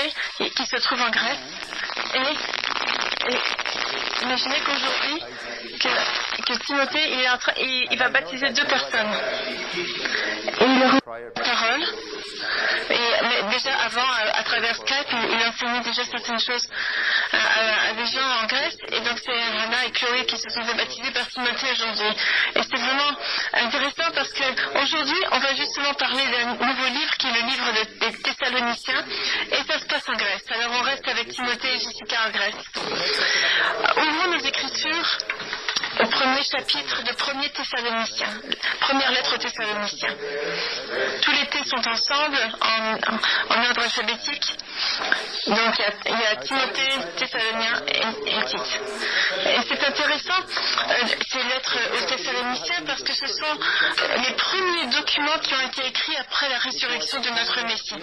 Timothée qui se trouve en Grèce. Et imaginez qu'aujourd'hui, que Timothée il va baptiser 2 personnes. Et il leur la parole. Mais déjà avant, à travers Skype, il enseignait déjà certaines choses à des gens en Grèce. Et donc c'est Hannah et Chloé qui se sont fait baptiser par Timothée aujourd'hui. Et c'est vraiment intéressant parce qu'aujourd'hui, on va justement parler d'un nouveau livre qui est le livre des Thessaloniciens. Et ça se passe en Grèce. Alors on reste avec Timothée et Jessica en Grèce. Ouvrons nos écritures au premier chapitre de 1er Thessaloniciens, première lettre aux Thessaloniciens. Tous les T sont ensemble en ordre alphabétique. Donc il y a Timothée, Thessalonien et Tite. Et c'est intéressant ces lettres aux Thessaloniciens parce que ce sont les premiers documents qui ont été écrits après la résurrection de notre Messie.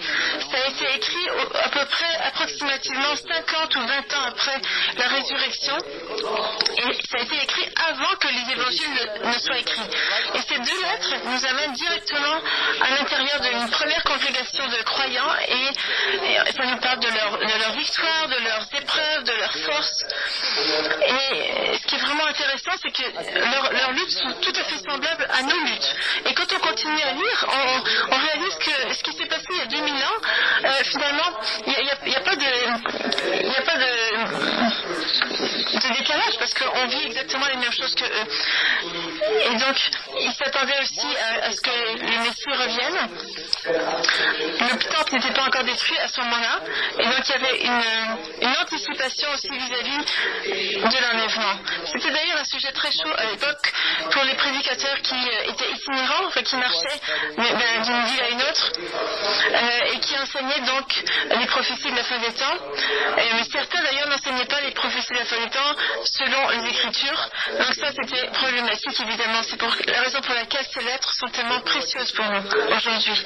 Ça a été écrit à peu près approximativement 50 ou 20 ans après la résurrection. Et ça a été écrit avant que les évangiles ne soient écrits. Et ces 2 lettres nous amènent directement à l'intérieur d'une première congrégation de croyants et ça nous parle de leur victoire, de leurs épreuves, de leurs forces. Et ce qui est vraiment intéressant, c'est que leurs luttes sont tout à fait semblables à nos luttes. Et quand on continue à lire, on réalise que ce qui s'est passé il y a 2000 ans, finalement, il n'y a pas de décalage parce qu'on vit exactement les mêmes choses que eux. Et donc, ils s'attendaient aussi à ce que le Messie revienne. Le temple n'était pas encore détruit à ce moment-là. Et donc, il y avait une anticipation aussi vis-à-vis de l'enlèvement. C'était d'ailleurs un sujet très chaud à l'époque pour les prédicateurs qui étaient itinérants, enfin qui marchaient d'une ville à une autre et qui enseignaient donc les prophéties de la fin des temps. Mais certains d'ailleurs n'enseignaient pas les prophéties de la fin des temps selon les Écritures. Donc ça c'était problématique évidemment. C'est pour la raison pour laquelle ces lettres sont tellement précieuses pour nous aujourd'hui.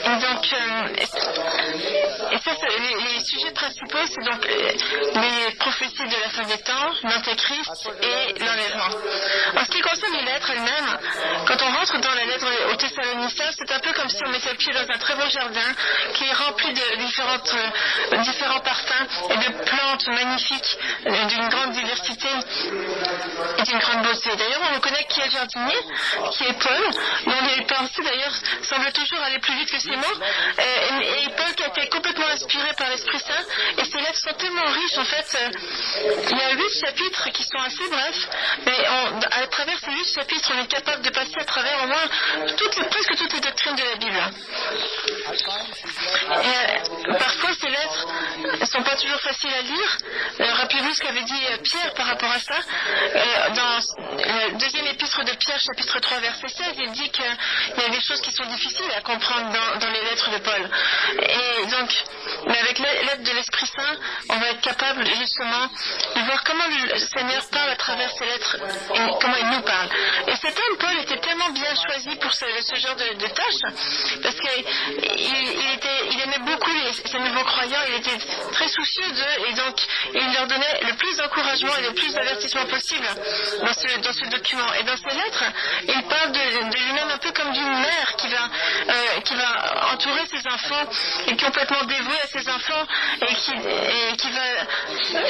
Et donc, et ça, les sujets principaux, c'est donc les prophéties de la fin des temps, l'Antéchrist et l'enlèvement. En ce qui concerne les lettres elles-mêmes, quand on rentre dans la lettre aux Thessaloniciens, c'est un peu comme si on mettait le pied dans un très beau jardin qui est rempli de différents parfums et de plantes magnifiques d'une grande diversité et d'une grande beauté. D'ailleurs, on reconnaît qui est le jardinier, qui est Paul, dont les pensées d'ailleurs semblent toujours aller plus vite que ses mots, et Paul qui a été complètement inspiré par l'Esprit Saint, et ces lettres sont tellement riches, en fait, il y a 8 chapitres qui sont assez brefs, mais à travers ces 8 chapitres, on est capable de passer à travers au moins presque toutes les doctrines de la Bible. Et, parfois, ces lettres ne sont pas toujours faciles à lire. Rappelez-vous ce qu'avait dit Pierre par rapport à ça. Dans le deuxième épître de Pierre, chapitre 3, verset 16, il dit qu'il y a des choses qui sont difficiles à comprendre dans les lettres de Paul. Et donc, mais avec l'aide de l'Esprit Saint, on va être capable justement de voir comment le Seigneur parle à travers ces lettres et comment il nous parle. Et cet homme, Paul, était tellement bien choisi pour ce genre de tâche, parce qu'il aimait beaucoup ces nouveaux croyants, il était très soucieux d'eux, et donc il leur donnait le plus d'encouragement et le plus d'avertissement possible dans ce document. Et dans ces lettres, il parle de lui-même un peu comme d'une mère qui va entourer ses enfants et complètement dévouée à ses enfants et qui va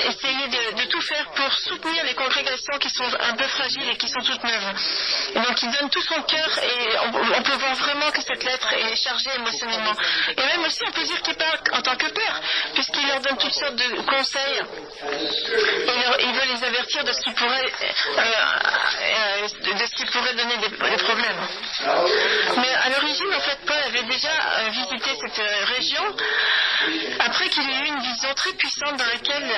essayer de tout faire pour soutenir les congrégations qui sont un peu fragiles et qui sont toutes neuves. Et donc il donne tout son cœur et on peut voir vraiment que cette lettre est chargée émotionnellement. Et même aussi on peut dire qu'il parle en tant que père, puisqu'il leur donne toutes sortes de conseils et il veut les avertir de ce qui pourrait donner des problèmes. Mais à l'origine, en fait, Paul avait déjà visité cette région après qu'il ait eu une vision très puissante dans laquelle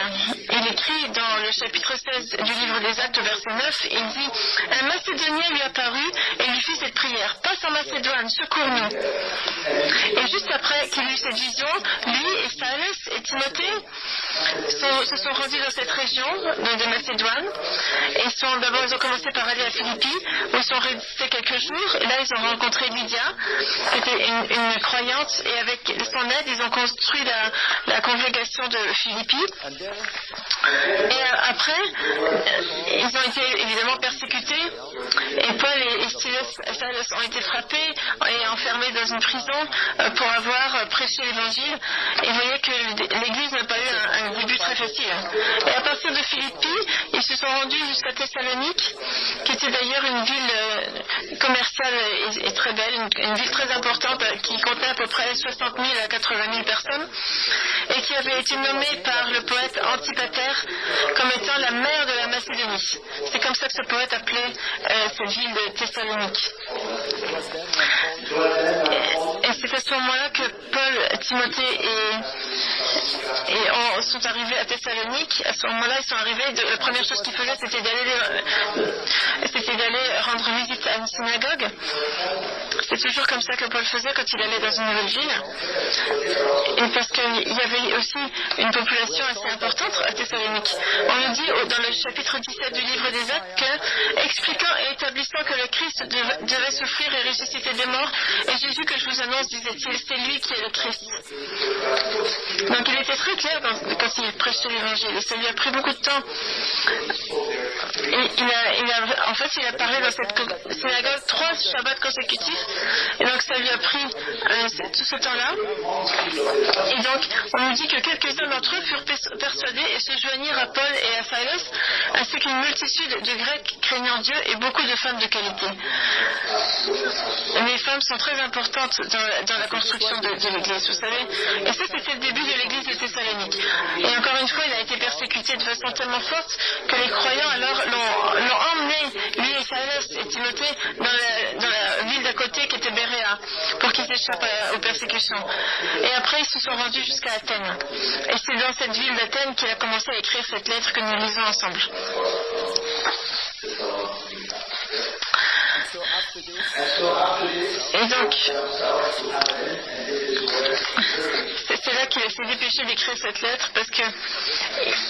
il écrit dans le chapitre 16 du livre des Actes, verset 9, il dit « Un Macédonien lui apparut et lui fit cette prière. Passe en Macédoine, secours-nous. » Et juste après qu'il ait eu cette vision, lui et Silas et Timothée se sont rendus dans cette région de Macédoine et ils ont commencé par aller à Philippi où ils sont restés quelques jours et là ils ont rencontré Lydia qui était une croyante et avec son aide ils ont construit détruit la congrégation de Philippi. Et après, ils ont été évidemment persécutés. Et Paul et Silas ont été frappés et enfermés dans une prison pour avoir prêché l'évangile. Et vous voyez que l'Église n'a pas eu un début très facile. Et à partir de Philippi, ils se sont rendus jusqu'à Thessalonique, qui était d'ailleurs une ville commerciale et très belle, une ville très importante qui comptait à peu près 60 000 à 80 000 personnes, et qui avait été nommée par le poète Antipater comme étant la mère de la Macédonie. C'est comme ça que ce poète appelait cette ville de Thessalonique. Et c'est à ce moment-là que Paul, Timothée sont arrivés à Thessalonique. À ce moment-là, ils sont arrivés. La première chose qu'ils faisaient, c'était d'aller rendre visite à une synagogue. C'est toujours comme ça que Paul faisait quand il allait dans une nouvelle ville. Et parce qu'il y avait aussi une population assez importante à Thessalonique. On nous dit dans le chapitre 17 du livre des Actes que, expliquant et établissant que le Christ devait souffrir et ressusciter des morts, et Jésus que je vous annonce, disait-il, c'est lui qui est le Christ. Donc il était très clair quand il prêchait l'évangile, et ça lui a pris beaucoup de temps. Il a parlé dans cette synagogue 3 Shabbats consécutifs, et donc ça lui a pris tout ce temps-là. Et donc on nous dit que quelques-uns d'entre eux furent persuadés et se joignirent à Paul et à Silas, ainsi qu'une multitude de Grecs craignant Dieu et beaucoup de femmes de qualité. Les femmes sont très importantes dans la construction de l'Église, vous savez. Et ça, c'était le début de l'Église de Thessalonique. Et encore une fois, il a été persécuté de façon tellement forte que les croyants alors l'ont emmené, lui et Silas et Timothée, dans la ville d'à côté qui était Béréa, pour qu'ils échappent aux persécutions. Et après, ils se sont rendus jusqu'à Athènes. Et c'est dans cette ville d'Athènes qu'il a commencé à écrire cette lettre que nous lisons ensemble. Et donc, c'est là qu'il s'est dépêché d'écrire cette lettre parce que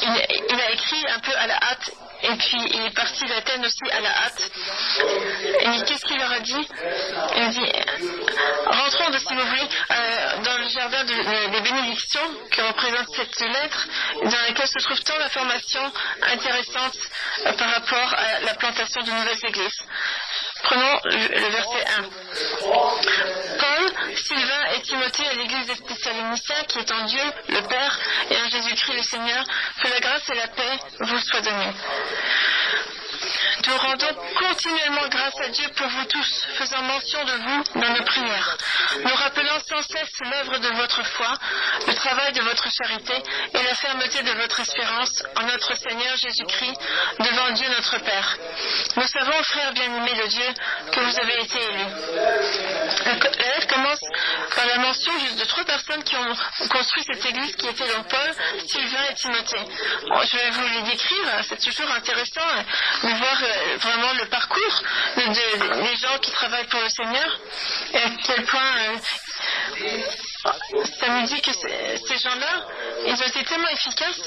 il a écrit un peu à la hâte et puis il est parti d'Athènes aussi à la hâte. Et qu'est-ce qu'il leur a dit? Il dit, rentrons si vous voulez dans le jardin des bénédictions que représente cette lettre, dans laquelle se trouve tant d'informations intéressantes par rapport à la plantation de nouvelles églises. Prenons le verset 1. Paul, Sylvain et Timothée à l'église des Thessaloniciens qui est en Dieu, le Père, et en Jésus-Christ le Seigneur, que la grâce et la paix vous soient données. Nous rendons continuellement grâce à Dieu pour vous tous, faisant mention de vous dans nos prières. Nous rappelant sans cesse l'œuvre de votre foi, le travail de votre charité et la fermeté de votre espérance en notre Seigneur Jésus-Christ devant Dieu notre Père. Nous savons, frères bien-aimés de Dieu, que vous avez été élus. La lettre commence par la mention juste de 3 personnes qui ont construit cette église qui était donc Paul, Sylvain et Timothée. Je vais vous les décrire, c'est toujours intéressant de voir vraiment le parcours des gens qui travaillent pour le Seigneur et à quel point ça nous dit que ces gens-là, ils ont été tellement efficaces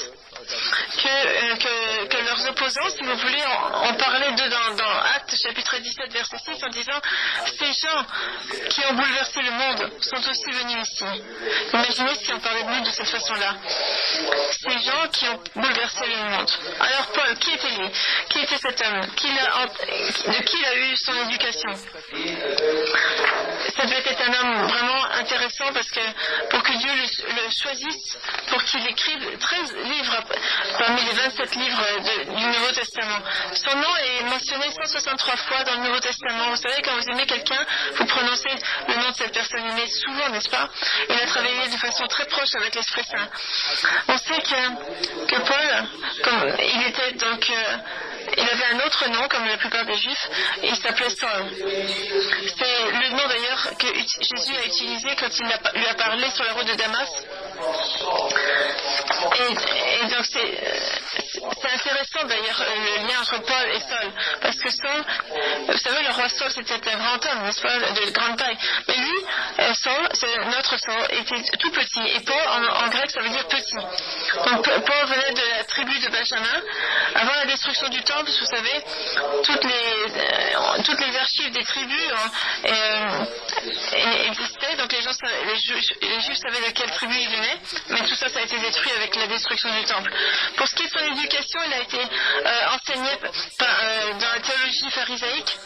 que leurs opposants, si vous voulez, ont parlé d'eux dans Actes chapitre 17 verset 6 en disant ces gens qui ont bouleversé le monde sont aussi venus ici. Imaginez si on parlait de nous de cette façon-là. Ces gens qui ont bouleversé le monde. Alors Paul, qui était lui? Qui était cet homme? De qui il a eu son éducation? Ça devait être un homme vraiment intéressant parce que pour que Dieu le choisisse pour qu'il écrive 13 livres parmi les 27 livres du Nouveau Testament. Son nom est mentionné 163 fois dans le Nouveau Testament. Vous savez, quand vous aimez quelqu'un, vous prononcez le nom de cette personne aimée souvent, n'est-ce pas? Il a travaillé de façon très proche avec l'Esprit Saint. On sait que Paul, il avait un autre nom, comme la plupart des Juifs, et il s'appelait Saul. C'est le nom d'ailleurs que Jésus a utilisé quand il lui a parlé sur la route de Damas. Et donc c'est intéressant d'ailleurs le lien entre Paul et Saul, parce que Saul, vous savez, le roi Saul c'était un grand homme, n'est-ce pas, de grande taille, mais lui, Saul, c'est notre Saul, était tout petit, et Paul en grec ça veut dire petit. Donc Paul venait de la tribu de Benjamin. Avant la destruction du temple, vous savez, toutes les archives des tribus existaient, donc les Juifs savaient de quelle tribu il venait, mais tout ça a été détruit avec la destruction du temple. Pour ce qui est de son éducation, il a été enseigné dans la théologie pharisaïque,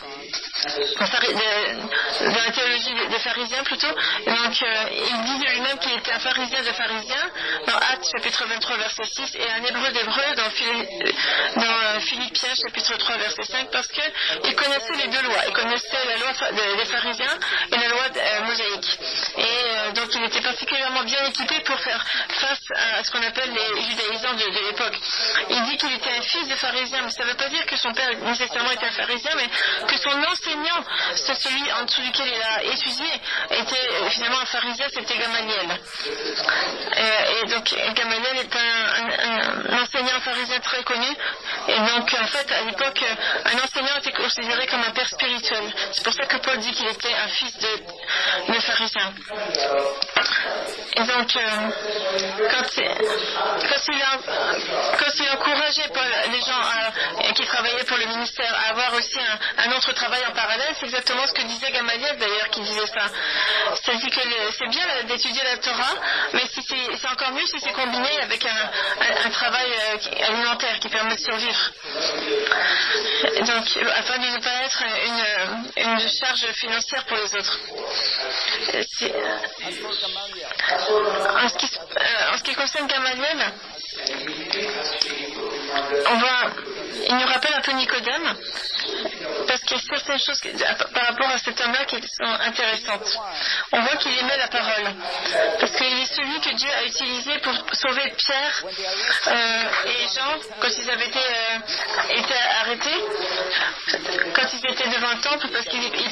dans la théologie des pharisiens plutôt. Donc il dit de lui-même qu'il était un pharisien de pharisiens dans Actes chapitre 23 verset 6 et un hébreu d'hébreu dans Philippiens chapitre 3 verset 5, parce qu'il connaissait les deux lois. Il connaissait la loi des pharisiens et la loi mosaïque. Et donc il était particulièrement bien équipé pour faire face à ce qu'on appelle les judaïsants de l'époque. Il dit qu'il était un fils de pharisien, mais ça ne veut pas dire que son père nécessairement était un pharisien, mais que son enseignant, c'est celui en dessous duquel il a étudié, était finalement un pharisien, c'était Gamaliel. Et donc Gamaliel est un enseignant pharisien très connu, et donc en fait à l'époque un enseignant était considéré comme un père spirituel. C'est pour ça que Paul dit qu'il était un fils de pharisien. Et donc quand il encourageait les gens qui travaillaient pour le ministère à avoir aussi un autre travail en parallèle, c'est exactement ce que disait Gamaliel d'ailleurs qui disait ça. C'est-à-dire que c'est bien d'étudier la Torah, mais c'est encore mieux si c'est combiné avec un travail alimentaire qui permet de survivre. Donc, afin de ne pas être une charge financière pour les autres. En ce qui concerne Gamaliel, il nous rappelle un peu Nicodème, parce qu'il y a certaines choses par rapport à cet homme-là qui sont intéressantes. On voit qu'il aimait la parole, parce qu'il est celui que Dieu a utilisé pour sauver Pierre et Jean quand ils avaient été arrêtés, quand ils étaient devant le temple, parce qu'ils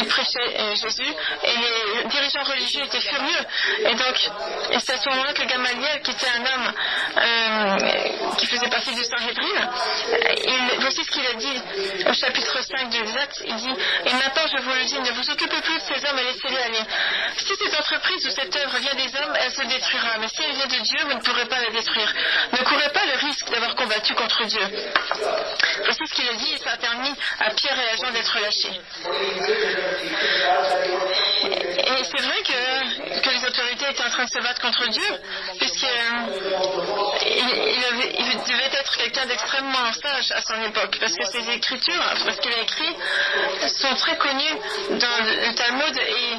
prêchaient Jésus, et les dirigeants religieux étaient furieux. Et donc, c'est à ce moment-là que Gamaliel, qui était un homme qui faisait partie du Sanhédrin, voici ce qu'il a dit au chapitre 5 des Actes. Il dit: et maintenant je vous le dis, ne vous occupez plus de ces hommes et laissez-les aller. Si cette entreprise ou cette œuvre vient des hommes, elle se détruira, mais si elle vient de Dieu, vous ne pourrez pas la détruire. Ne courez pas le risque d'avoir combattu contre Dieu. Voici ce qu'il a dit, et ça a permis à Pierre et à Jean d'être lâchés. Et c'est vrai que les autorités étaient en train de se battre contre Dieu, puisqu'il devait être quelqu'un d'extrêmement sage à son époque, parce que ses écritures, parce qu'il a écrit, sont très connues dans le Talmud, et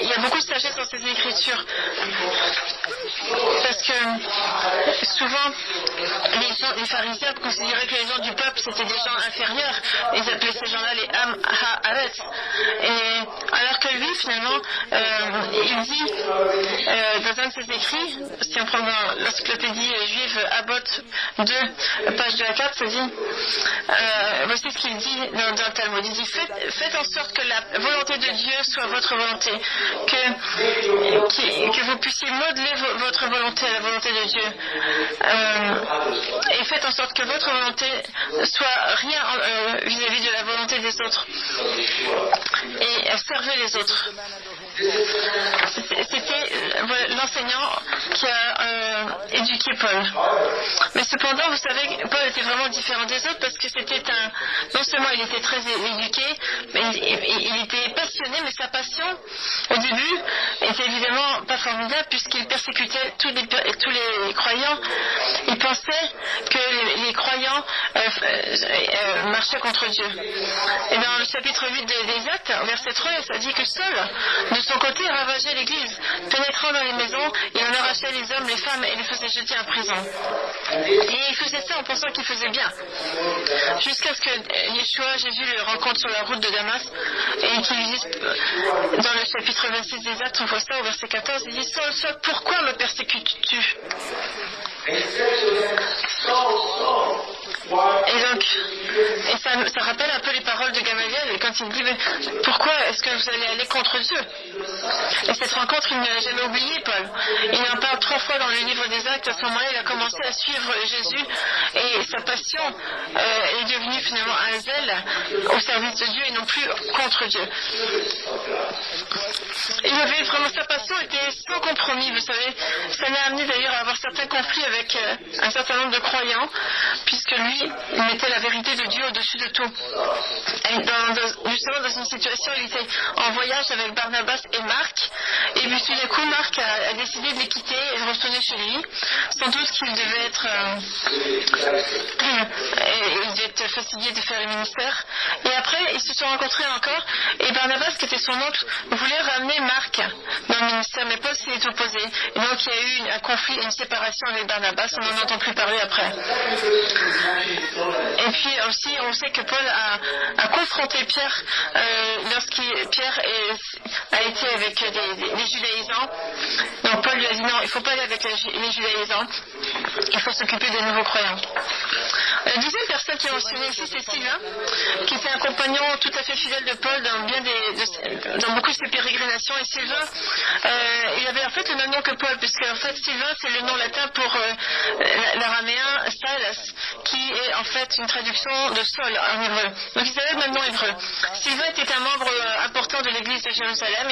il y a beaucoup de sagesse dans ses écritures. Parce que souvent, les pharisiens considéraient que les gens du peuple c'était des gens inférieurs. Ils appelaient ces gens-là les Am Haaretz. Alors que lui, finalement, il dit dans un de ses écrits, si on prend dans l'encyclopédie juive Abbott 2, page 2 à 4, ça dit, voici ce qu'il dit dans le Talmud. Il dit: faites en sorte que la volonté de Dieu soit votre volonté, que vous puissiez modeler votre volonté à la volonté de Dieu, et faites en sorte que votre volonté soit rien vis-à-vis de la volonté des autres, et servez les autres. C'était l'enseignant qui a éduqué Paul. Mais cependant, vous savez, Paul était vraiment différent des autres, parce que c'était non seulement il était très éduqué, mais il était passionné, mais sa passion, au début, était évidemment pas formidable, puisqu'il persécutait tous les croyants. Il pensait que les croyants marchaient contre Dieu. Et dans le chapitre 8 des Actes, verset 3, ça dit que Saul, de son côté, ravageait l'église, pénétrant dans les maisons, il en arrachait les hommes, les femmes, et les faisait jeter en prison. Et il faisait ça en pensant qu'il faisait bien. Jusqu'à ce que Yeshua, Jésus, le rencontre sur la route de Damas, et qu'il lui dise, dans le chapitre 26 des Actes, on voit ça au verset 14, il dit: Saul, Saul, pourquoi me persécutes-tu? Et ça rappelle un peu les paroles de Gamaliel quand il dit pourquoi est-ce que vous allez aller contre Dieu? Et cette rencontre, il ne l'a jamais oublié, Paul. Il en parle 3 fois dans le livre des Actes. À ce moment-là, il a commencé à suivre Jésus et sa passion est devenue finalement un zèle au service de Dieu et non plus contre Dieu. Il avait vraiment, sa passion était sans compromis, vous savez. Ça l'a amené d'ailleurs à avoir certains conflits avec un certain nombre de croyants, puisque lui, il mettait la vérité de Dieu au-dessus de tout. Et justement, dans une situation, il était en voyage avec Barnabas et Marc, et puis tout d'un coup, Marc a décidé de les quitter et de retourner chez lui. Sans doute qu'il devait être fatigué de faire le ministère. Et après, ils se sont rencontrés encore, et Barnabas, qui était son oncle, voulait ramener Marc dans le ministère, mais Paul s'y est opposé. Et donc, il y a eu un conflit, une séparation avec Barnabas, on n'en entend plus parler après. Et puis aussi, on sait que Paul a confronté Pierre Pierre a été avec les judaïsants. Donc Paul lui a dit non, il ne faut pas aller avec les judaïsants, il faut s'occuper des nouveaux croyants. La deuxième personne qui est mentionnée ici, c'est Sylvain, qui était un compagnon tout à fait fidèle de Paul dans beaucoup de ses pérégrinations. Et Sylvain, il avait en fait le même nom que Paul, puisque en fait Sylvain, c'est le nom latin pour l'araméen Salas, qui est en fait une traduction de sol en hébreu. Donc ils avaient le même nom hébreu. Sylvain était un membre important de l'église de Jérusalem.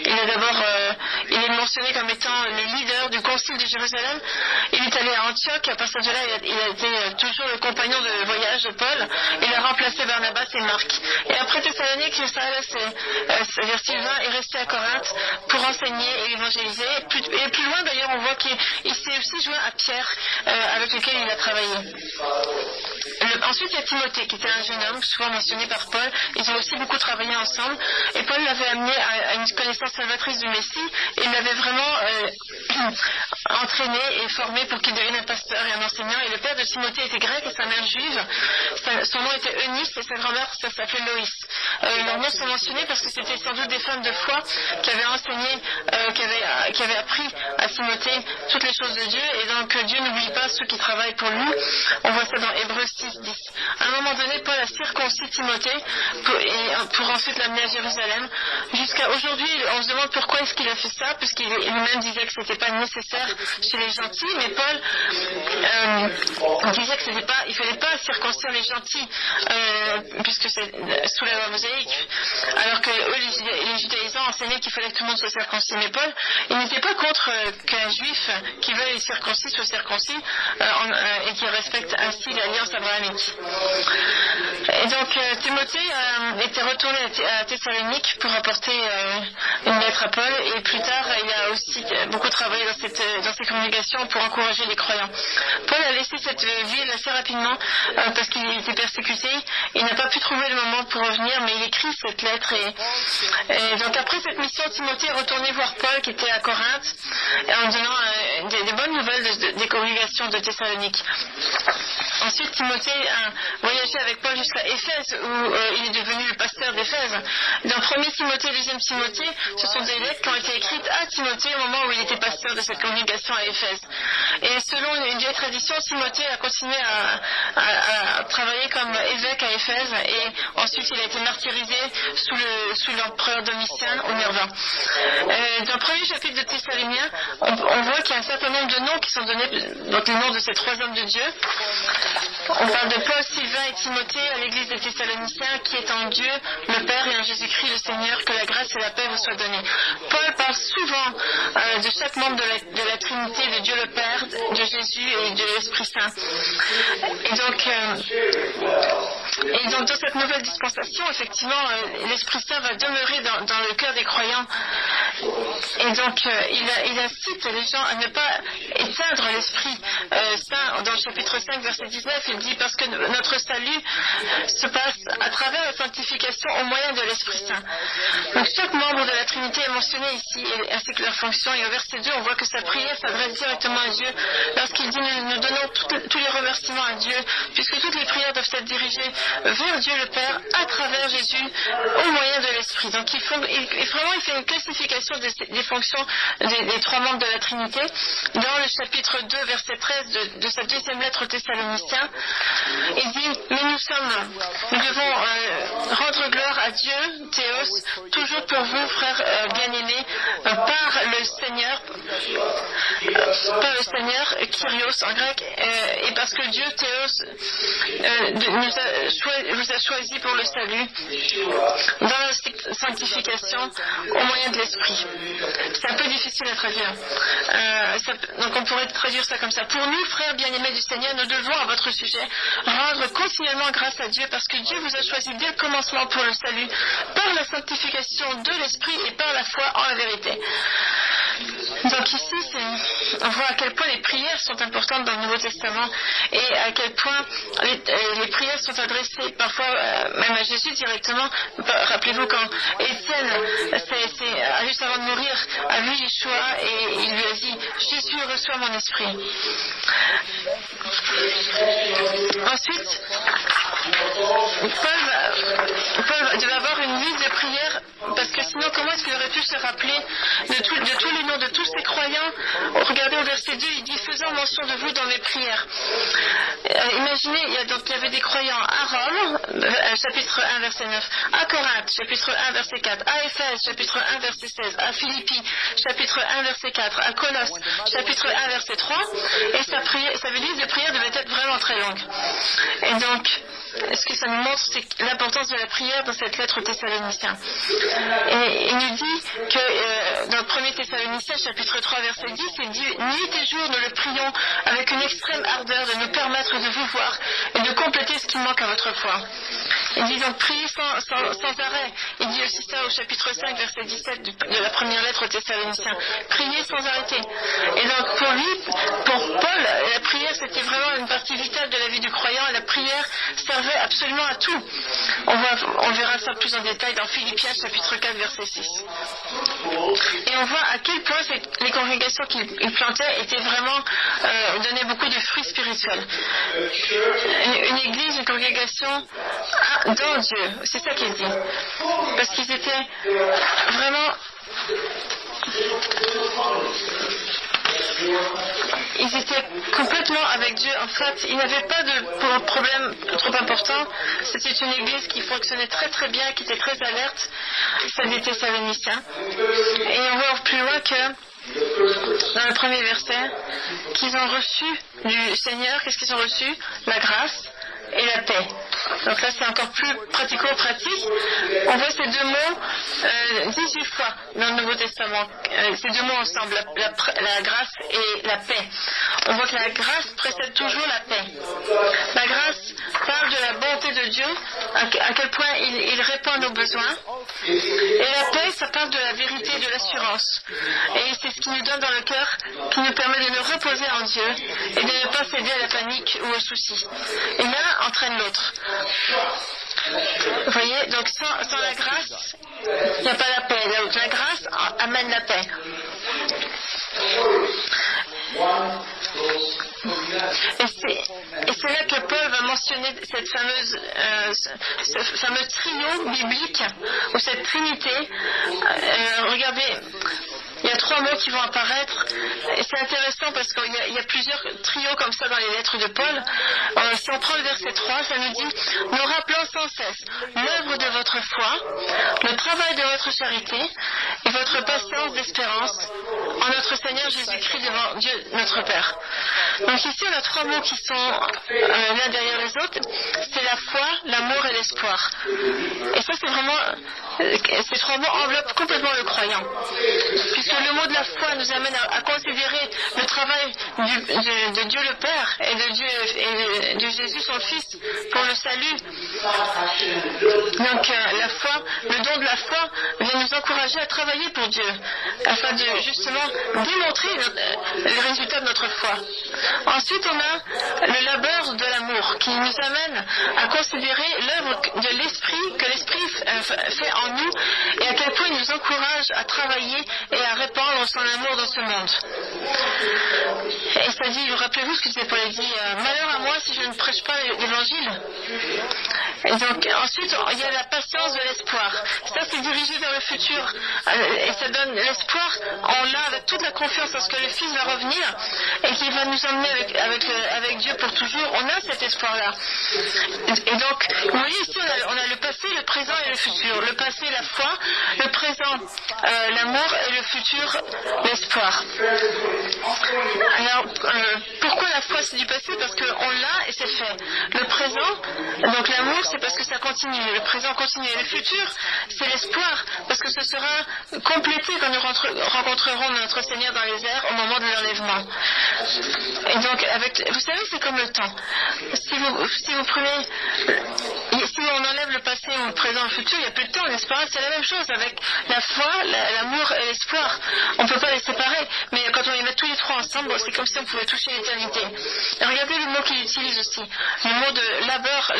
Il est mentionné comme étant le leader du concile de Jérusalem. Il est allé à Antioche, à partir de là, il a été toujours le compagnon de voyage de Paul. Il a remplacé Barnabas et Marc. Et après Thessalonique, c'est-à-dire Sylvain, est resté à Corinthe pour enseigner et évangéliser. Et plus loin, d'ailleurs, on voit qu'il s'est aussi joint à Pierre, avec lequel il a travaillé. Ensuite, il y a Timothée, qui était un jeune homme, souvent mentionné par Paul. Ils ont aussi beaucoup travaillé ensemble. Et Paul l'avait amené à une connaissance salvatrice du Messie. Et il l'avait vraiment entraîné et formé pour qu'il devienne un pasteur et un enseignant. Et le père de Timothée était grec et sa mère juive. Son nom était Eunice et sa grand-mère, ça s'appelait Loïs. Leurs noms sont mentionnés parce que c'était sans doute des femmes de foi qui avaient enseigné, qui avaient appris à Timothée toutes les choses de Dieu. Et donc Dieu n'oublie pas ceux qui travaillent pour lui. On voit ça dans Hébreux 6:10. À un moment donné, Paul a circoncis Timothée pour ensuite l'amener à Jérusalem. Jusqu'à aujourd'hui, on se demande pourquoi est-ce qu'il a fait ça, puisqu'il lui-même disait que ce n'était pas nécessaire chez les gentils, mais Paul disait qu'il ne fallait pas circoncire les gentils, puisque c'est sous la loi mosaïque, alors que eux, les judaïsants enseignaient qu'il fallait que tout le monde soit circoncis. Mais Paul, il n'était pas contre qu'un juif qui veuille être circoncis soit circoncis et qui respecte ainsi l'alliance abrahamique. Et donc Timothée était retourné à Thessalonique pour apporter une lettre à Paul, et plus tard il a aussi beaucoup travaillé dans ces congrégations pour encourager les croyants. Paul a laissé cette ville assez rapidement parce qu'il était persécuté. Il n'a pas pu trouver le moment pour revenir, mais il écrit cette lettre et donc après cette mission, Timothée est retourné voir Paul qui était à Corinthe en donnant des bonnes nouvelles des congrégations de Thessalonique. Ensuite, Timothée a voyagé avec Paul jusqu'à Éphèse, où il est devenu le pasteur d'Éphèse. Dans 1er Timothée et 2e Timothée, ce sont des lettres qui ont été écrites à Timothée au moment où il était pasteur de cette congrégation à Éphèse. Et selon une vieille tradition, Timothée a continué à travailler comme évêque à Éphèse, et ensuite il a été martyrisé sous l'empereur Domitien au Nerva. Dans le premier chapitre de Thessaloniens, on voit qu'il y a un certain nombre de noms qui sont donnés, donc les noms de ces 3 hommes de Dieu. On parle de Paul, Sylvain et Timothée à l'église des Thessaloniciens, qui est en Dieu, le Père, et en Jésus-Christ le Seigneur, que la grâce et la paix vous soient données. Paul parle souvent de chaque membre de la Trinité, de Dieu le Père, de Jésus et de l'Esprit Saint. Et donc dans cette nouvelle dispensation, effectivement, l'Esprit Saint va demeurer dans le cœur des croyants. Et donc il incite les gens à ne pas éteindre l'Esprit Saint. Dans le chapitre 5, verset 19, il dit: parce que notre salut se passe à travers la sanctification au moyen de l'Esprit Saint. Donc chaque membre de la Trinité est mentionné ici, ainsi que leur fonction. Et au verset 2, on voit que sa prière s'adresse directement à Dieu lorsqu'il dit: nous donnons tous les remerciements à Dieu, puisque toutes les prières doivent être dirigées vers Dieu le Père à travers Jésus au moyen de l'Esprit. Donc il fait une classification compréhension des fonctions des trois membres de la Trinité. Dans le chapitre 2, verset 13 de sa deuxième lettre aux Thessaloniciens, il dit « Mais nous devons rendre gloire à Dieu, Théos, toujours pour vous, frères bien-aimés, par le Seigneur, Kyrios en grec, et parce que Dieu, Théos, vous a choisi pour le salut, dans la sanctification, au moyen de l'Esprit. » C'est un peu difficile à traduire. Donc on pourrait traduire ça comme ça. Pour nous, frères bien-aimés du Seigneur, nous devons à votre sujet rendre continuellement grâce à Dieu parce que Dieu vous a choisi dès le commencement pour le salut, par la sanctification de l'Esprit et par la foi en la vérité. Donc ici, on voit à quel point les prières sont importantes dans le Nouveau Testament et à quel point les prières sont adressées parfois même à Jésus directement. Rappelez-vous quand Étienne, juste avant de mourir, a vu Yeshua et il lui a dit « Jésus reçoit mon esprit ». Ensuite, Paul devait avoir une liste de prières parce que sinon comment est-ce qu'il aurait pu se rappeler de tous les noms de tous ces croyants? Regardez au verset 2, il dit « Faisant mention de vous dans mes prières ». Imaginez, il y avait des croyants à Rome, chapitre 1, verset 9, à Corinthe, chapitre 1, verset 4, à Éphèse, chapitre 1, verset 16, à Philippi, chapitre 1, verset 4, à Colosse, chapitre 1, verset 3, et sa liste de prières devait être vraiment très longue. Et donc, ce que ça nous montre, c'est l'importance de la prière dans cette lettre aux Thessaloniciens. Et il nous dit que dans le 1er Thessaloniciens, chapitre 3, verset 10, il dit « Nuit et jour, nous le prions avec une extrême ardeur de nous permettre de vous voir et de compléter ce qui manque à votre foi. » Il dit donc « Priez sans arrêt ». Il dit aussi ça au chapitre 5, verset 17 de la première lettre aux Thessaloniciens. « Priez sans arrêter ». Et donc pour Paul, la prière, c'était vraiment une partie vitale de la vie du croyant et la prière servait absolument à tout. On verra ça plus en détail dans Philippiens chapitre 4 verset 6. Et on voit à quel point les congrégations qu'il plantait étaient vraiment donnaient beaucoup de fruits spirituels. Une église, une congrégation dans Dieu, c'est ça qu'il dit. Parce qu'ils étaient vraiment ils étaient complètement avec Dieu. En fait, ils n'avaient pas de problème trop important. C'était une église qui fonctionnait très très bien, qui était très alerte, celle des Thessaloniciens. Et on voit plus loin que dans le premier verset, qu'ils ont reçu du Seigneur, qu'est-ce qu'ils ont reçu? La grâce et la paix. Donc là, c'est encore plus pratico-pratique. On voit ces deux mots 18 fois dans le Nouveau Testament. Ces deux mots ensemble, la grâce et la paix. On voit que la grâce précède toujours la paix. La grâce parle de la bonté de Dieu, à quel point il répond à nos besoins. Et la paix, ça parle de la vérité et de l'assurance. Et c'est ce qui nous donne dans le cœur, qui nous permet de nous reposer en Dieu et de ne pas céder à la panique ou aux soucis. Et l'un entraîne l'autre. Vous voyez, donc sans la grâce, il n'y a pas la paix. Donc la grâce amène la paix. Et c'est là que Paul va mentionner ce fameux trio biblique, ou cette trinité. Regardez, il y a trois mots qui vont apparaître, et c'est intéressant parce qu'il y a plusieurs trios comme ça dans les lettres de Paul. Si on prend le verset 3, ça nous dit « Nous rappelons sans cesse l'œuvre de votre foi, le travail de votre charité et votre patience d'espérance en notre Seigneur Jésus-Christ devant Dieu notre Père. » Donc ici, on a trois mots qui sont l'un derrière les autres. C'est la foi, l'amour et l'espoir. Et ça, c'est vraiment... Ces trois mots enveloppent complètement le croyant. Puisque le mot de la foi nous amène à considérer le travail de Dieu le Père et de Jésus son Fils pour le salut. Donc la foi, le don de la foi vient nous encourager à travailler pour Dieu, afin de justement démontrer les résultats de notre foi. Ensuite, on a le labeur de l'amour qui nous amène à considérer l'œuvre de l'Esprit, que l'Esprit fait en nous et à quel point il nous encourage à travailler et à répandre son amour dans ce monde. Et ça dit, rappelez-vous ce que disait Paul, il dit malheur à moi si je ne prêche pas l'évangile. Et donc ensuite il y a la patience de l'espoir. Ça c'est dirigé vers le futur et ça donne l'espoir, on l'a avec toute la confiance parce que le Fils va revenir et qu'il va nous emmener avec Dieu pour toujours. On a cet espoir là. Et donc vous voyez ici on a le passé, le présent et le futur. Le passé la foi, le présent l'amour et le futur l'espoir. Alors pourquoi la foi c'est du passé? Parce qu'on l'a et c'est fait. Le présent, donc l'amour, c'est parce que ça continue. Le présent continue. Et le futur, c'est l'espoir, parce que ce sera complété quand nous rencontrerons notre Seigneur dans les airs au moment de l'enlèvement. Et donc, vous savez, c'est comme le temps. Si vous prenez, si on enlève le passé ou le présent ou le futur, il n'y a plus de temps, n'est-ce pas? C'est la même chose avec la foi, l'amour et l'espoir. On ne peut pas les séparer, mais quand on les met tous les trois ensemble, c'est comme si on pouvait toucher l'éternité. Et regardez le mot qu'il utilise aussi, le mot de labeur,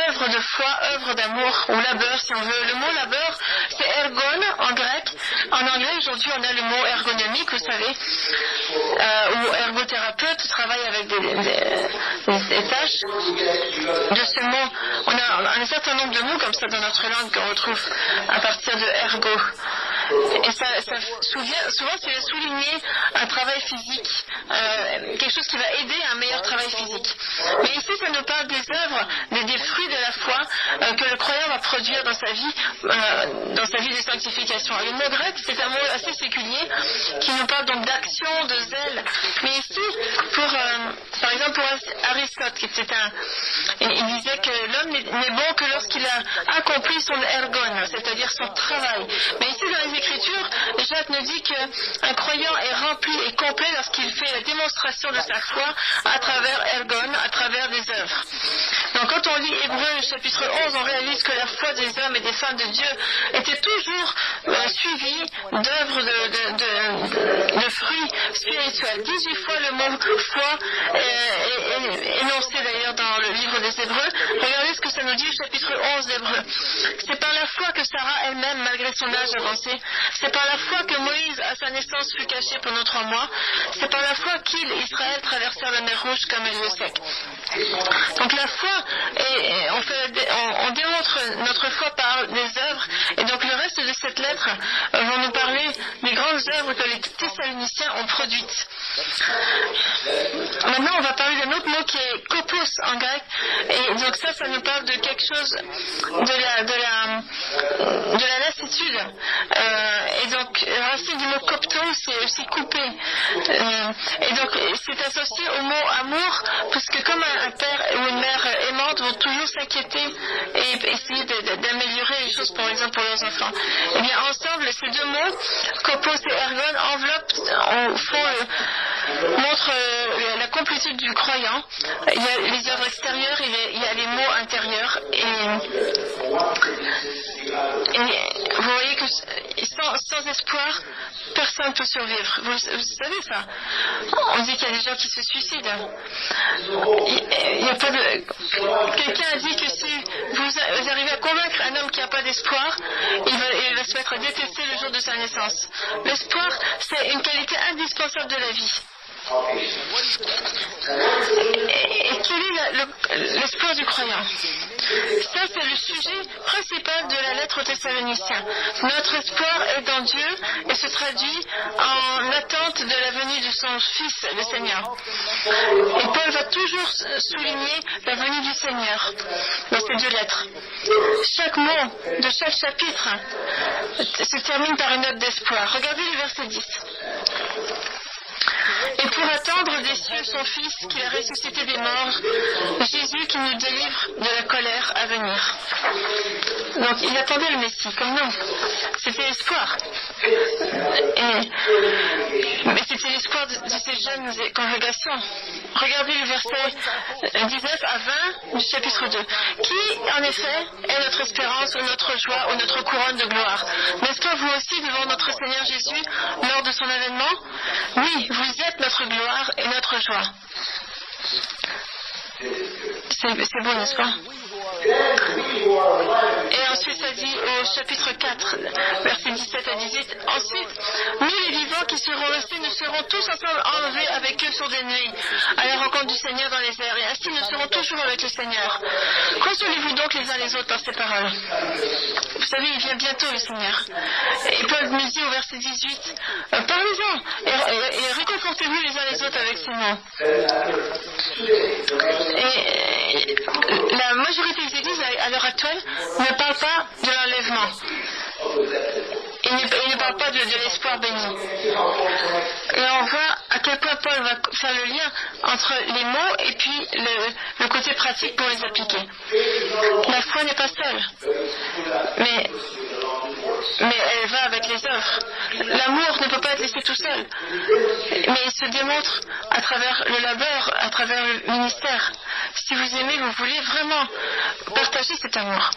œuvre de foi, œuvre d'amour, ou labeur si on veut. Le mot labeur, c'est ergon en grec. En anglais, aujourd'hui, on a le mot ergonomique, vous savez, ou ergothérapeute, travaille avec des tâches. De ce mot, on a un certain nombre de mots comme ça dans notre langue qu'on retrouve à partir de ergo. Et souvent, c'est souligner un travail physique, quelque chose qui va aider à un meilleur travail physique. Mais ici, ça nous parle des œuvres, des fruits de la foi que le croyant va produire dans sa vie de sanctification. Et le mot grec, c'est un mot assez séculier qui nous parle donc d'action, de zèle. Mais ici, par exemple, pour Aristote, il disait que l'homme n'est bon que lorsqu'il a accompli son ergon, c'est-à-dire son travail. Mais ici, dans les Écritures, Jacques nous dit qu'un croyant est rempli et complet lorsqu'il fait la démonstration de sa foi à travers ergon, à travers des œuvres. Donc quand on lit Hébreux chapitre 11, on réalise que la foi des hommes et des femmes de Dieu était toujours suivie d'œuvres de fruits spirituels. 18 fois le mot foi est énoncé d'ailleurs dans le livre des Hébreux. Regardez ce que ça nous dit au chapitre 11 d'Hébreux. C'est par la foi que Sarah elle-même, malgré son âge avancé, c'est par la foi que Moïse, à sa naissance, fut caché pendant 3 mois. C'est par la foi qu'ils, Israël, traversèrent la mer Rouge comme elle le sec. Donc la foi, on démontre notre foi par des œuvres, et donc le reste de cette lettre vont nous parler des grandes œuvres que les Thessaloniciens ont produites. Maintenant, on va parler d'un autre mot qui est kopos en grec, et donc ça nous parle de quelque chose de la lassitude. Et donc, la racine du mot kopto, c'est aussi coupé. Et donc, c'est associé au mot amour, parce que comme un père ou une mère aimante vont toujours s'inquiéter et essayer d'améliorer les choses, par exemple, pour leurs enfants. Et bien, ensemble, ces deux mots, kopos et ergon, montrent la complétude du croyant. Il y a les œuvres extérieures, il y a les mots intérieurs. Et vous voyez que sans espoir, personne ne peut survivre. Vous savez ça? On dit qu'il y a des gens qui se suicident. Il y a pas de... Quelqu'un a dit que si vous arrivez à convaincre un homme qui n'a pas d'espoir, il va se mettre à détester le jour de sa naissance. L'espoir, c'est une qualité indispensable de la vie. Et quel est l'espoir du croyant? Ça, c'est le sujet principal de la lettre aux Thessaloniciens. Notre espoir est dans Dieu et se traduit en attente de la venue de son Fils, le Seigneur. Et Paul va toujours souligner la venue du Seigneur dans ces deux lettres. Chaque mot de chaque chapitre se termine par une note d'espoir. Regardez le verset 10. Et pour attendre des cieux son Fils qu'il a ressuscité des morts, Jésus qui nous délivre de la colère à venir. Donc il attendait le Messie, comme nous. C'était l'espoir. Mais c'était l'espoir de ces jeunes congrégations. Regardez le verset 19 à 20 du chapitre 2. Qui, en effet, est notre espérance ou notre joie ou notre couronne de gloire? N'est-ce pas vous aussi devant notre Seigneur Jésus lors de son avènement? Oui, vous êtes notre gloire et notre joie. C'est beau, n'est-ce pas? Et ensuite, ça dit au chapitre 4, versets 17 à 18, ensuite, nous les vivants qui seront restés, nous serons tous ensemble enlevés avec eux sur des nuées, à la rencontre du Seigneur dans les airs, et ainsi nous serons toujours avec le Seigneur. Consolez-vous donc les uns les autres par ces paroles. Vous savez, il vient bientôt le Seigneur. Et Paul nous dit au verset 18, parlez-en et réconfortez-vous les uns les autres avec ces mots. Et la majorité des églises à l'heure actuelle ne parlent pas de l'enlèvement. Ils ne parlent pas de l'espoir béni. Et on voit à quel point Paul va faire le lien entre les mots et puis le côté pratique pour les appliquer. La foi n'est pas seule, mais elle va avec les œuvres. L'amour ne peut pas être laissé tout seul, mais il se démontre à travers le labeur, à travers le ministère. Si vous aimez, vous voulez vraiment partager cet amour.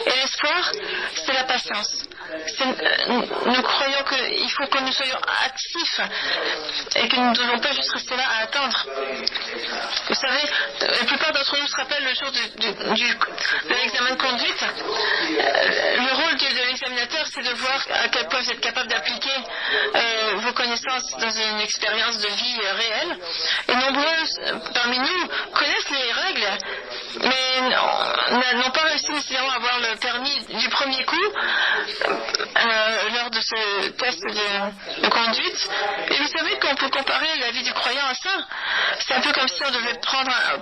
Et l'espoir, c'est la patience. Nous croyons qu'il faut que nous soyons actifs et que nous ne devons pas juste rester là à attendre. Vous savez, la plupart d'entre nous se rappellent le jour de l'examen de conduite. Le rôle de l'examinateur, c'est de voir à quel point vous êtes capable d'appliquer vos connaissances dans une expérience de vie réelle. Et nombreux parmi nous connaissent les règles, mais n'ont pas réussi nécessairement à avoir le permis du premier coup lors de ce test de conduite. Et vous savez qu'on peut comparer la vie du croyant à ça. C'est un peu comme si on devait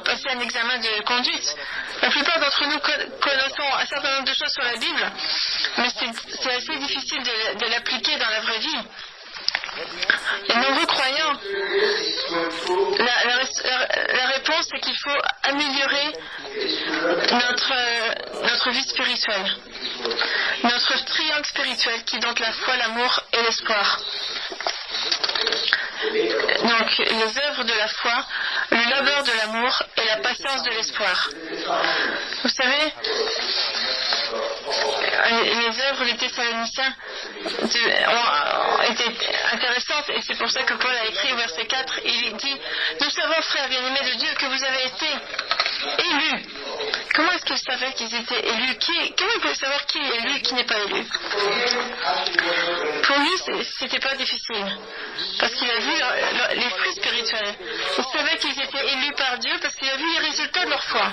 passer un examen de conduite. La plupart d'entre nous connaissons un certain nombre de choses sur la Bible, mais c'est assez difficile de l'appliquer dans la vraie vie. Les nombreux croyants, la réponse c'est qu'il faut améliorer notre vie spirituelle, notre triangle spirituel qui est donc la foi, l'amour et l'espoir. Donc les œuvres de la foi, le labeur de l'amour et la patience de l'espoir. Vous savez, les œuvres des Thessaloniciens ont été intéressantes et c'est pour ça que Paul a écrit au verset 4, il dit « Nous savons, frères bien-aimés de Dieu, que vous avez été élus. » Comment est-ce qu'ils savaient qu'ils étaient élus? Comment ils pouvaient savoir qui est élu et qui n'est pas élu? Pour lui, c'était pas difficile. Parce qu'il a vu les fruits spirituels. Il savait qu'ils étaient élus par Dieu parce qu'il a vu les résultats de leur foi.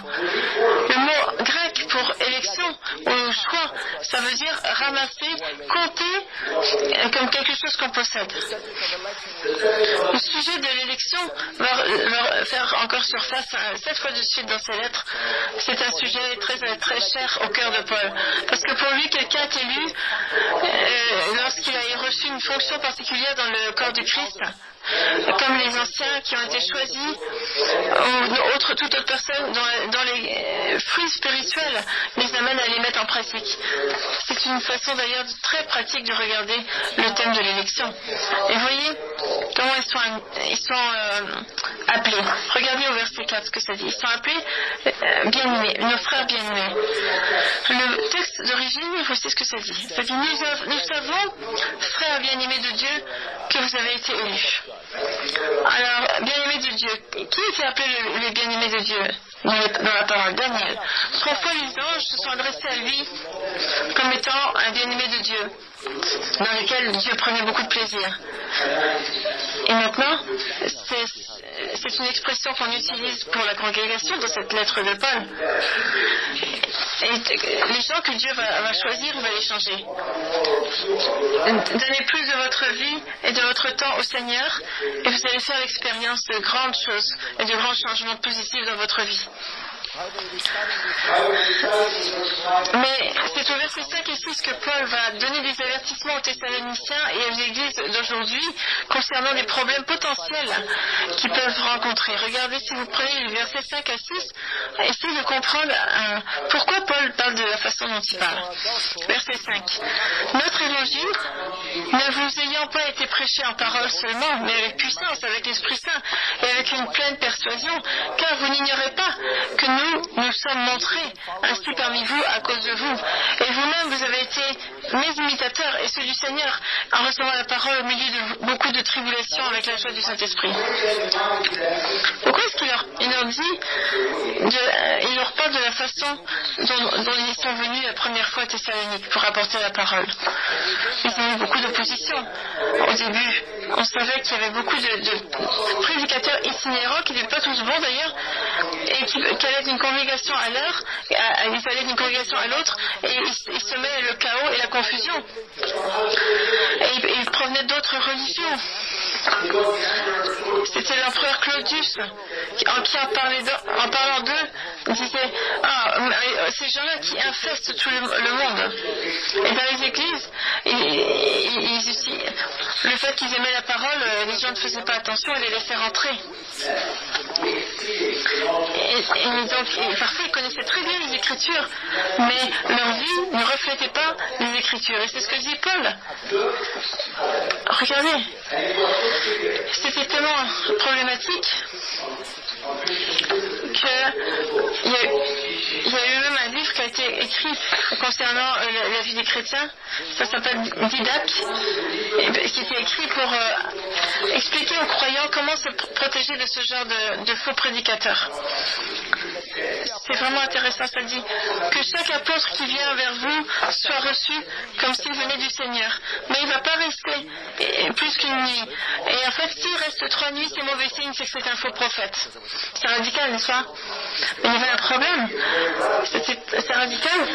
Le mot grec pour élection ou choix, ça veut dire ramasser, compter comme quelque chose qu'on possède. Le sujet de l'élection va faire encore surface 7 fois de suite dans ses lettres. C'est un sujet très cher au cœur de Paul. Parce que pour lui, quelqu'un est élu lorsqu'il a reçu une fonction particulière dans le corps du Christ. Comme les anciens qui ont été choisis, ou toute autre personne dont les fruits spirituels les amènent à les mettre en pratique. C'est une façon d'ailleurs très pratique de regarder le thème de l'élection. Et voyez comment ils sont appelés. Regardez au verset 4 ce que ça dit. Ils sont appelés bien-aimés, nos frères bien-aimés. Le texte d'origine, voici ce que ça dit. Ça dit, nous savons, frères bien-aimés de Dieu, que vous avez été élus. Alors, bien-aimé de Dieu, qui était appelé le bien-aimé de Dieu dans la parole? Daniel. 3 fois les anges se sont adressés à lui comme étant un bien-aimé de Dieu, dans lequel Dieu prenait beaucoup de plaisir. Et maintenant, c'est une expression qu'on utilise pour la congrégation dans cette lettre de Paul. Et les gens que Dieu va choisir, il va les changer. Donnez plus de votre vie et de votre temps au Seigneur et vous allez faire l'expérience de grandes choses et de grands changements positifs dans votre vie. Mais c'est au verset 5 et 6 que Paul va donner des avertissements aux Thessaloniciens et aux églises d'aujourd'hui concernant des problèmes potentiels qu'ils peuvent rencontrer. Regardez, si vous prenez les versets 5 à 6, essayez de comprendre pourquoi Paul parle de la façon dont il parle. Verset 5. Notre évangile, ne vous ayant pas été prêché en parole seulement, mais avec puissance, avec l'Esprit Saint et avec une pleine persuasion, car vous n'ignorez pas que nous sommes montrés ainsi parmi vous à cause de vous. Et vous-même, vous avez été mes imitateurs et ceux du Seigneur en recevant la parole au milieu de beaucoup de tribulations avec la joie du Saint-Esprit. Pourquoi est-ce qu'il leur dit, il leur parle de la façon dont ils sont venus la première fois à Thessalonique pour apporter la parole? Ils ont eu beaucoup d'opposition. Au début, on savait qu'il y avait beaucoup de prédicateurs itinérants qui n'étaient pas tous bons d'ailleurs, et qui allaient d'une congrégation à l'heure, ils allaient d'une congrégation à l'autre, et ils semaient le chaos et la confusion. Et ils provenaient d'autres religions. C'était l'empereur Claudius qui en parlant d'eux disait ces gens-là qui infestent tout le monde. Et dans les églises, le fait qu'ils aimaient la parole, les gens ne faisaient pas attention et les laissaient rentrer. Et donc, parfois, ils connaissaient très bien les Écritures, mais leur vie ne reflétait pas les Écritures. Et c'est ce que dit Paul. Regardez, c'était tellement problématique qu'il y a eu même un livre qui a été écrit concernant la vie des chrétiens. Ça s'appelle Didac, qui était écrit pour expliquer aux croyants comment se protéger de ce genre de faux prédicateurs. C'est vraiment intéressant, ça dit que chaque apôtre qui vient vers vous soit reçu comme s'il venait du Seigneur. Mais il ne va pas rester plus qu'une nuit. Et en fait, s'il reste 3 nuits, c'est mauvais signe, c'est que c'est un faux prophète. C'est radical, n'est-ce pas? Mais il y avait un problème. C'est radical.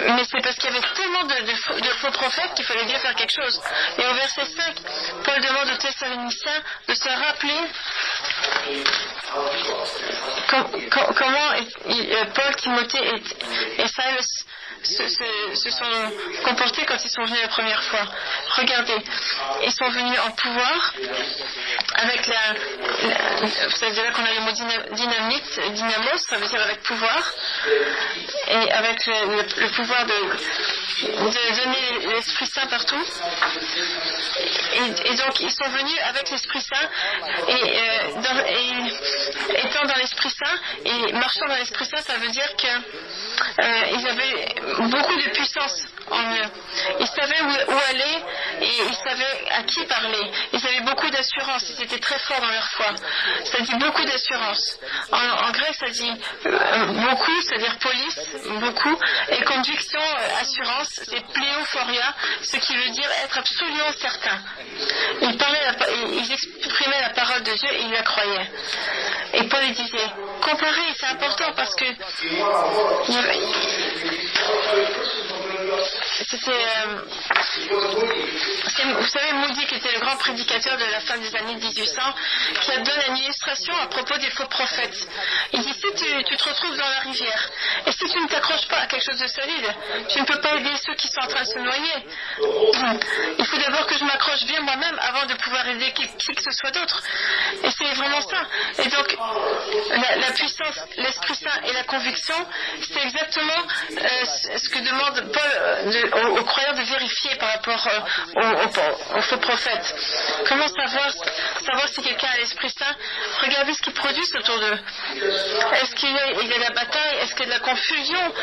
Mais c'est parce qu'il y avait tellement de faux prophètes qu'il fallait bien faire quelque chose. Et au verset 5, Paul demande aux Thessaloniciens de se rappeler comment Paul, Timothée et Silas se sont comportés quand ils sont venus la première fois. Regardez, ils sont venus en pouvoir avec vous savez là qu'on a le mot dynamite, dynamos, ça veut dire avec pouvoir, et avec le pouvoir de donner l'Esprit Saint partout. Et donc ils sont venus avec l'Esprit Saint et étant dans l'Esprit Saint et marchant dans l'Esprit Saint, ça veut dire qu'ils avaient beaucoup de puissance en eux. Ils savaient où aller et ils savaient à qui parler. Ils avaient beaucoup d'assurance, ils étaient très forts dans leur foi. Ça dit beaucoup d'assurance. En grec, ça dit beaucoup, c'est-à-dire police, beaucoup, et conviction, assurance, c'est pléophoria, ce qui veut dire être absolument certain. Ils exprimaient la parole de Dieu et ils la croyaient. Et Paul disait, comparer, c'est important parce que vous savez, Moody, qui était le grand prédicateur de la fin des années 1800, qui a donné une illustration à propos des faux prophètes. Il dit, si tu te retrouves dans la rivière, et si tu ne t'accroches pas à quelque chose de solide, tu ne peux pas aider ceux qui sont en train de se noyer. Il faut d'abord que je m'accroche bien moi-même avant de pouvoir aider qui que ce soit d'autre. Et c'est vraiment ça. Et donc, la puissance, l'Esprit Saint et la conviction, c'est exactement ce que demande Paul aux croyants de vérifier par rapport aux faux prophètes. Comment savoir si quelqu'un a l'Esprit Saint? Regardez ce qu'ils produisent autour d'eux. Est-ce qu'il y a de la bataille? Est-ce qu'il y a de la confusion?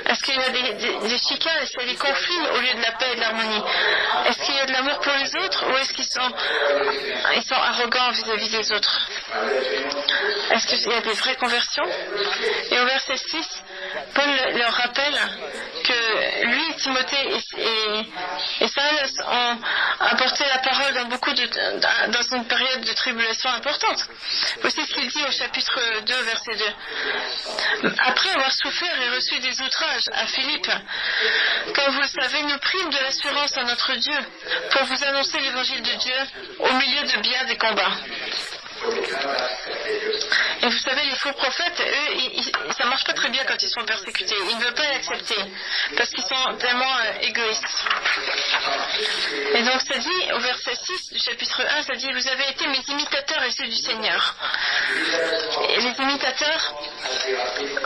Est-ce qu'il y a des chicanes? Est-ce qu'il y a des conflits au lieu de la paix et de l'harmonie? Est-ce qu'il y a de l'amour pour les autres ou est-ce qu'ils sont arrogants vis-à-vis des autres? Est-ce qu'il y a des vraies conversions? Et au verset 6, Paul leur rappelle que lui, Timothée et Silas ont apporté la parole dans une période de tribulation importante. Voici ce qu'il dit au chapitre 2, verset 2. Après avoir souffert et reçu des outrages à Philippe, comme vous le savez, nous prîmes de l'assurance en notre Dieu pour vous annoncer l'évangile de Dieu au milieu de bien des combats. Et vous savez, les faux prophètes, eux, ça marche pas très bien quand ils sont persécutés. Ils ne veulent pas l'accepter parce qu'ils sont tellement égoïstes. Et donc ça dit, au verset 6 du chapitre 1, ça dit, vous avez été mes imitateurs et ceux du Seigneur. Et les imitateurs,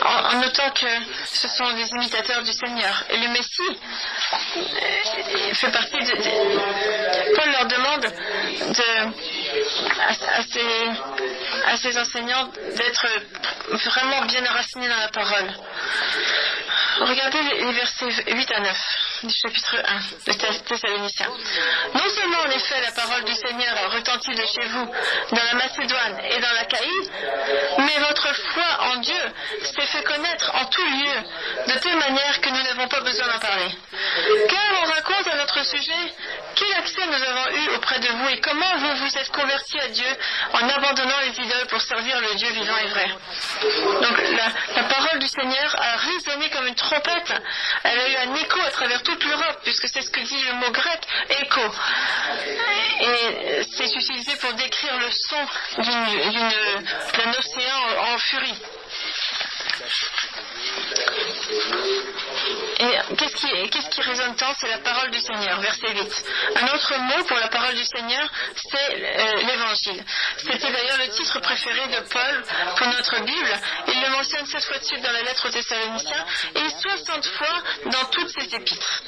en notant que ce sont des imitateurs du Seigneur. Et le Messie fait partie de... Paul leur demande à ses enseignants d'être vraiment bien enracinés dans la parole. Regardez les versets 8 à 9 du chapitre 1 de Thessaloniciens. Non seulement en effet la parole du Seigneur retentit de chez vous dans la Macédoine et dans l'Achaïe, mais votre foi en Dieu s'est fait connaître en tout lieu, de telle manière que nous n'avons pas besoin d'en parler. Car on raconte à notre sujet quel accès nous avons eu auprès de vous et comment vous vous êtes convertis à Dieu en abandonnant les idoles pour servir le Dieu vivant et vrai. Donc la parole du Seigneur a résonné comme une trompette. Elle a eu un écho à travers toute l'Europe, puisque c'est ce que dit le mot grec, écho. Et c'est utilisé pour décrire le son d'un océan en furie. Et qu'est-ce qui résonne tant? C'est la parole du Seigneur, verset 8. Un autre mot pour la parole du Seigneur, c'est l'évangile. C'était d'ailleurs le titre préféré de Paul pour notre Bible. Il le mentionne 7 fois de suite dans la lettre aux Thessaloniciens et 60 fois dans toutes ses épîtres.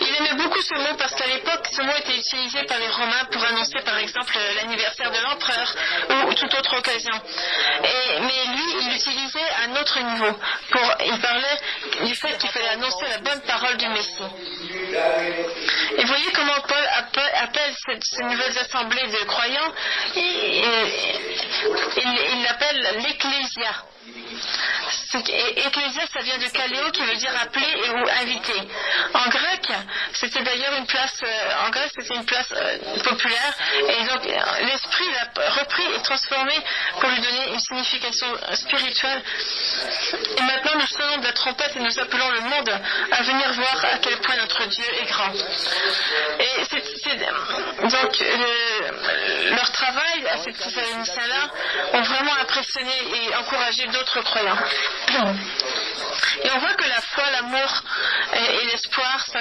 Il aimait beaucoup ce mot parce qu'à l'époque, ce mot était utilisé par les Romains pour annoncer par exemple l'anniversaire de l'empereur ou toute autre occasion. Mais lui, il l'utilisait à un autre niveau. Il parlait du fait qu'il fallait annoncer la bonne parole du Messie. Et voyez comment Paul appelle ces nouvelles assemblées de croyants, il l'appelle l'Ecclésia. Ecclésia, ça vient de Kaléo, qui veut dire appeler ou inviter. En grec, c'était d'ailleurs une place, populaire, et donc l'esprit l'a repris et transformé pour lui donner une signification spirituelle. Et maintenant, nous sonnons de la trompette et nous appelons le monde à venir voir à quel point notre Dieu est grand. Et donc, leur travail à ces Thessaloniciens-là ont vraiment impressionné et encouragé d'autres croyants. Et on voit que la foi, l'amour et l'espoir, ça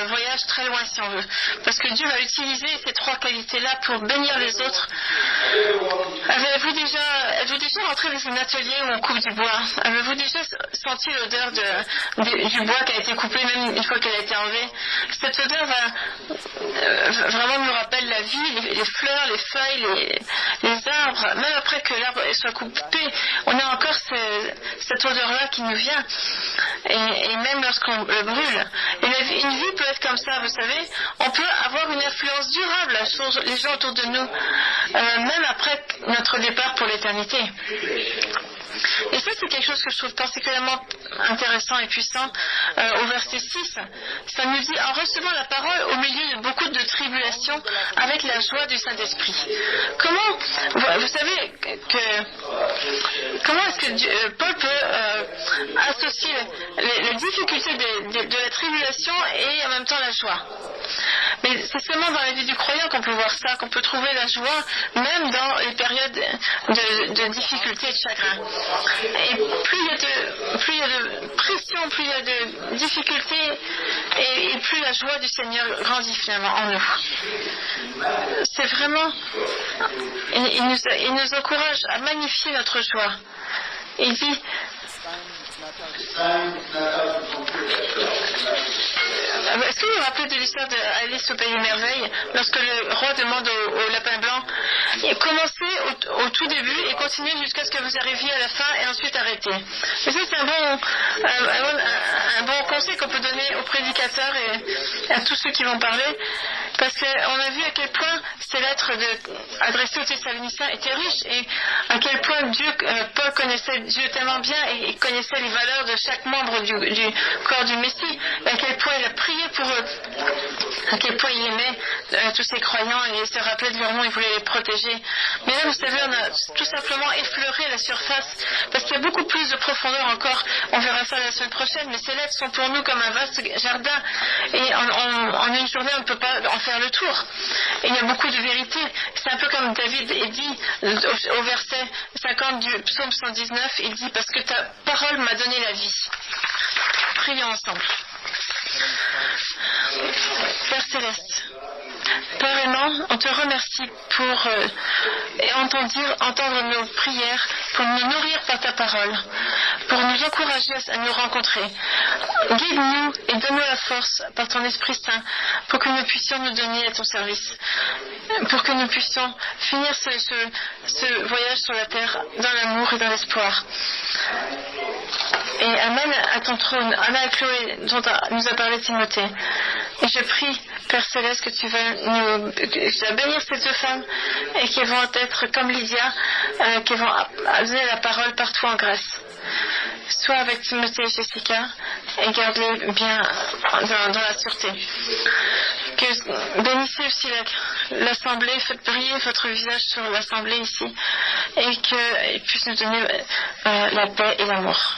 voyage très loin si on veut. Parce que Dieu va utiliser ces 3 qualités-là pour bénir les autres. Avez-vous déjà rentré dans un atelier où on coupe du bois? Avez-vous déjà senti l'odeur du bois qui a été coupé, même une fois qu'elle a été enlevée? Cette odeur vraiment nous rappelle la vie, les fleurs, les feuilles, les arbres. Même après que l'arbre soit coupé, on a encore cette odeur-là qui nous vient. Et même lorsqu'on le brûle. Et une vie peut être comme ça, vous savez. On peut avoir une influence durable sur les gens autour de nous, même après notre départ pour l'éternité. Et ça, c'est quelque chose que je trouve particulièrement intéressant et puissant au verset 6. Ça nous dit, en recevant la parole au milieu de beaucoup de tribulations, avec la joie du Saint-Esprit. Vous savez comment est-ce que Paul peut associer les difficultés de la tribulation et en même temps la joie? Mais c'est seulement dans la vie du croyant qu'on peut voir ça, qu'on peut trouver la joie, même dans les périodes de difficultés et de chagrin. Et plus il y a de pression, plus il y a de difficultés, et plus la joie du Seigneur grandit finalement en nous. C'est vraiment... Il nous encourage à magnifier notre joie. Il dit... Est-ce que vous vous rappelez de l'histoire d'Alice au Pays des Merveilles, lorsque le roi demande au lapin blanc, commencez au tout début et continuez jusqu'à ce que vous arriviez à la fin et ensuite arrêtez. Mais ça, c'est un bon conseil qu'on peut donner aux prédicateurs et à tous ceux qui vont parler, parce qu'on a vu à quel point ces lettres adressées aux Thessaloniciens étaient riches et à quel point Paul connaissait Dieu tellement bien et connaissait les valeurs de chaque membre du corps du Messie, et à quel point il a prié pour eux, à quel point il aimait tous ces croyants et il se rappelait de leur nom, il voulait les protéger. Mais là, vous savez, on a tout simplement effleuré la surface, parce qu'il y a beaucoup plus de profondeur encore. On verra ça la semaine prochaine, mais ces lettres sont pour nous comme un vaste jardin, et en une journée, on ne peut pas en faire le tour. Et il y a beaucoup de vérité. C'est un peu comme David dit au verset 50 du psaume 119, il dit « Parce que ta parole m'a donné la vie ». Prions ensemble. Père Céleste, Père aimant, on te remercie pour entendre nos prières, pour nous nourrir par ta parole, pour nous encourager à nous rencontrer. Guide-nous et donne-nous la force par ton Esprit Saint pour que nous puissions nous donner à ton service, pour que nous puissions finir ce voyage sur la terre dans l'amour et dans l'espoir. Et amène à ton trône, Anna et Chloé dont nous a parlé Timothée. Et je prie, Père Céleste, que tu vas bénir ces deux femmes et qu'elles vont être comme Lydia, qui vont donner la parole partout en Grèce. Sois avec Timothée et Jessica et garde-les bien dans la sûreté. Bénissez aussi l'assemblée, faites briller votre visage sur l'assemblée ici et qu'ils puissent nous donner la paix et l'amour.